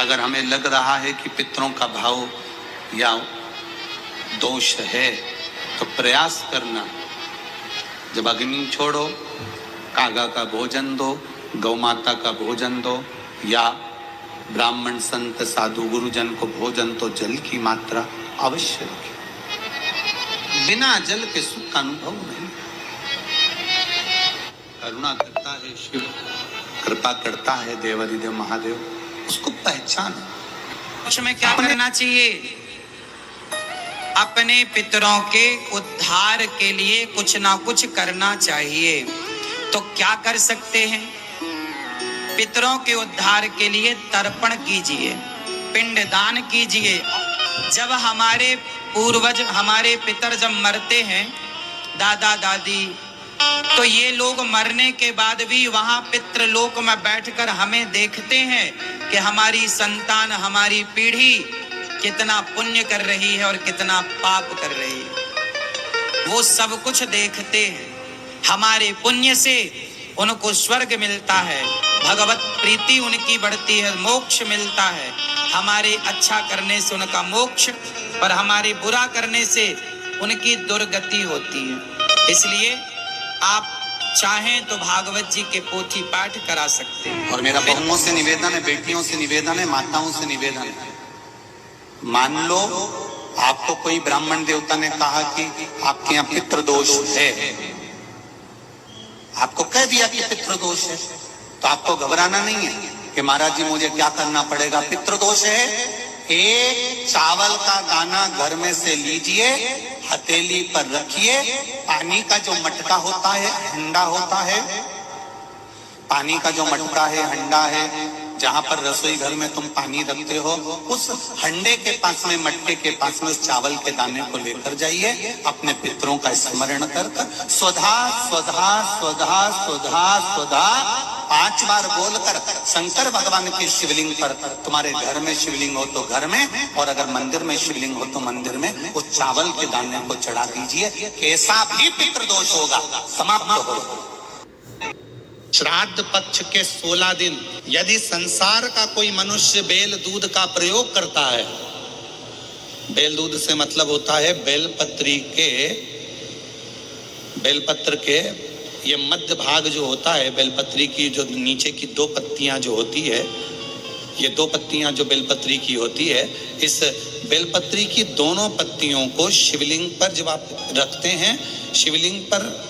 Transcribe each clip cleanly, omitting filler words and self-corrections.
अगर हमें लग रहा है कि पितरों का भाव या दोष है तो प्रयास करना, जब अग्नि छोड़ो, कागा का भोजन दो, गौ माता का भोजन दो, या ब्राह्मण संत साधु गुरुजन को भोजन, तो जल की मात्रा अवश्य रखें। बिना जल के सुख का अनुभव नहीं। करुणा करता है शिव, कृपा करता है देवाधिदेव महादेव, उसको पहचान। उसमें क्या करना चाहिए? अपने पितरों के उद्धार के लिए कुछ ना कुछ करना चाहिए। तो क्या कर सकते हैं? पितरों के उद्धार के लिए तर्पण कीजिए, पिंडदान कीजिए। जब हमारे पूर्वज, हमारे पितर जब मरते हैं, दादा दादी, तो ये लोग मरने के बाद भी वहां पितृलोक में बैठकर हमें देखते हैं कि हमारी संतान, हमारी पीढ़ी कितना पुण्य कर रही है और कितना पाप कर रही है। वो सब कुछ देखते हैं। हमारे पुण्य से उनको स्वर्ग मिलता है, भगवत प्रीति उनकी बढ़ती है, मोक्ष मिलता है। हमारे अच्छा करने से उनका मोक्ष, पर हमारे बुरा करने से उनकी दुर्गति होती है। इसलिए आप चाहें तो भागवत जी के पोथी पाठ करा सकते हैं। और मेरा बहुओं से निवेदन है, बेटियों से निवेदन है, माताओं से निवेदन है, मान लो आपको कोई ब्राह्मण देवता ने कहा कि आपके यहाँ पितृदोष है, आपको कह दिया कि पितृदोष है, तो आपको घबराना नहीं है कि महाराज जी मुझे क्या करना पड़ेगा। पितृदोष है, एक चावल का दाना घर में से लीजिए, हथेली पर रखिए, पानी का जो मटका होता है, हंडा होता है, पानी का जो मटका है, हंडा है, जहां पर रसोई घर में तुम पानी रखते हो, उस हंडे के पास में, मटके के पास में उस चावल के दाने को लेकर जाइए। अपने पितरों का स्मरण कर स्वधा स्वधा स्वधा स्वधा स्वधा 5 बार बोलकर शंकर भगवान के शिवलिंग पर, तुम्हारे घर में शिवलिंग हो तो घर में, और अगर मंदिर में शिवलिंग हो तो मंदिर में, उस चावल के दाने को चढ़ा दीजिए। कैसा भी पितृदोष होगा समाप्त हो। श्राद्ध पक्ष के 16 दिन यदि संसार का कोई मनुष्य बेल दूध का प्रयोग करता है, बेल दूध से मतलब होता है बेलपत्र के ये मध्य भाग जो होता है, बेलपत्री की जो नीचे की 2 पत्तियां जो होती है, ये 2 पत्तियां जो बेलपत्री की होती है, इस बेलपत्री की दोनों पत्तियों को शिवलिंग पर जब आप रखते हैं, शिवलिंग पर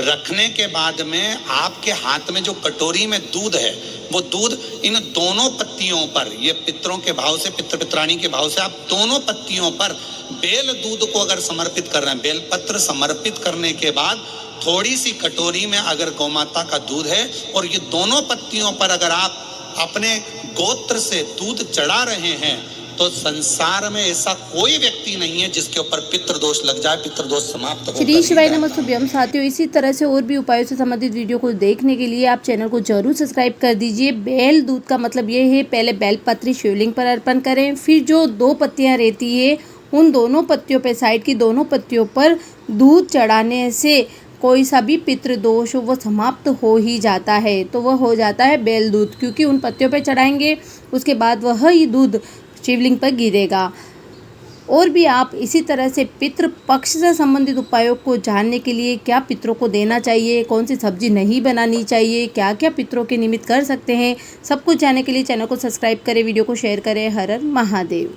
रखने के बाद में आपके हाथ में जो कटोरी में दूध है, वो दूध इन दोनों पत्तियों पर, ये पितरों के भाव से, पितृ पित्राणी के भाव से, आप दोनों पत्तियों पर बेल दूध को अगर समर्पित कर रहे हैं, बेलपत्र समर्पित करने के बाद थोड़ी सी कटोरी में अगर गौमाता का दूध है, और ये दोनों पत्तियों पर अगर आप अपने गोत्र से दूध चढ़ा रहे हैं, तो संसार में ऐसा कोई व्यक्ति नहीं है जिसके ऊपर पितृदोष लग जाए, पितृदोष समाप्त हो। श्री शिवाय नमस्तुभ्यम साथियों, इसी तरह से और भी उपायों से संबंधित वीडियो को देखने के लिए आप चैनल को जरूर सब्सक्राइब कर दीजिए। बेल दूध का मतलब ये है, पहले बेलपत्री शिवलिंग पर अर्पण करें, फिर जो 2 पत्तियां रहती है, उन दोनों पत्तियों पर, साइड की दोनों पत्तियों पर दूध चढ़ाने से कोई सा भी पितृदोष वो समाप्त हो ही जाता है। तो वह हो जाता है बेल दूध, क्योंकि उन पत्तियों पर चढ़ाएंगे, उसके बाद वह ही दूध शिवलिंग पर गिरेगा। और भी आप इसी तरह से पितृ पक्ष से संबंधित उपायों को जानने के लिए, क्या पितरों को देना चाहिए, कौन सी सब्जी नहीं बनानी चाहिए, क्या क्या पितरों के निमित्त कर सकते हैं, सब कुछ जानने के लिए चैनल को सब्सक्राइब करें, वीडियो को शेयर करें। हर हर महादेव।